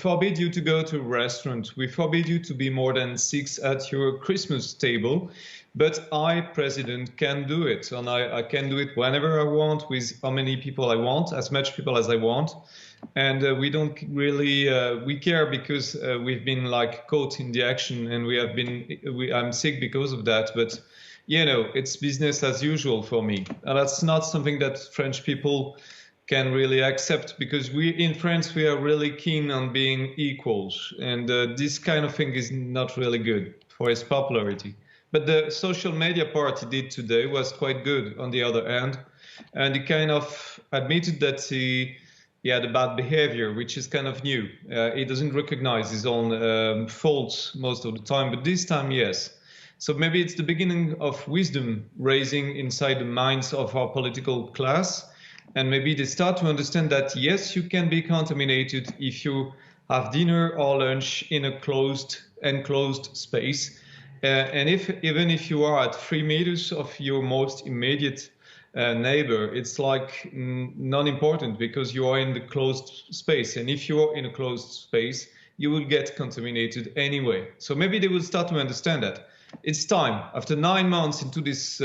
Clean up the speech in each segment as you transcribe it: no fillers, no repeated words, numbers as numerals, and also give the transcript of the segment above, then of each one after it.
forbid you to go to a restaurant. We forbid you to be more than 6 at your Christmas table. But I, president, can do it. And I can do it whenever I want, with how many people I want, as much people as I want. And we don't really, we care because we've been like caught in the action, and I'm sick because of that. But, you know, it's business as usual for me. And that's not something that French people can really accept, because in France, we are really keen on being equals. And this kind of thing is not really good for its popularity. But the social media part he did today was quite good on the other hand. And he kind of admitted that he had a bad behavior, which is kind of new. He doesn't recognize his own faults most of the time, but this time, yes. So maybe it's the beginning of wisdom raising inside the minds of our political class. And maybe they start to understand that, yes, you can be contaminated if you have dinner or lunch in a enclosed space. And even if you are at 3 meters of your most immediate neighbor, it's like non-important, because you are in the closed space. And if you are in a closed space, you will get contaminated anyway. So maybe they will start to understand that. It's time. After 9 months into this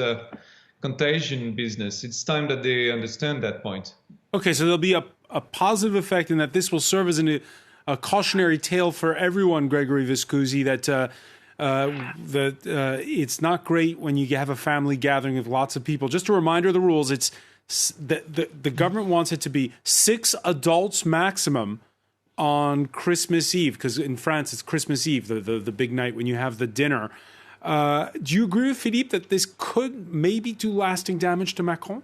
contagion business, it's time that they understand that point. Okay, so there'll be a positive effect in that this will serve as a cautionary tale for everyone, Gregory Viscusi, that it's not great when you have a family gathering of lots of people. Just a reminder of the rules. It's the government wants it to be 6 adults maximum on Christmas Eve, because in France it's Christmas Eve, the big night when you have the dinner. Do you agree with Philippe that this could maybe do lasting damage to Macron?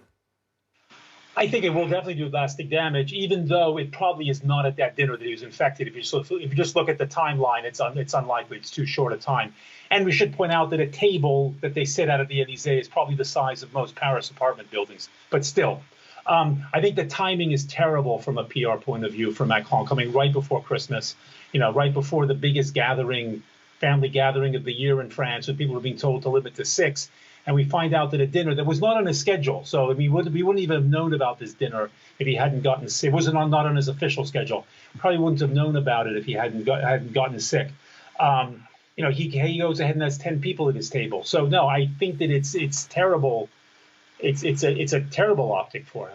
I think it will definitely do lasting damage, even though it probably is not at that dinner that he was infected. If you just look at the timeline, it's unlikely. It's too short a time. And we should point out that a table that they sit at the Elysée is probably the size of most Paris apartment buildings. But still, I think the timing is terrible from a PR point of view for Macron, coming right before Christmas, right before the biggest family gathering of the year in France, when people are being told to limit to 6. And we find out that a dinner that was not on his schedule. So we wouldn't even have known about this dinner if he hadn't gotten sick. It wasn't not on his official schedule. Probably wouldn't have known about it if he hadn't gotten sick. He goes ahead and has 10 people at his table. So no, I think that it's terrible. It's a terrible optic for him.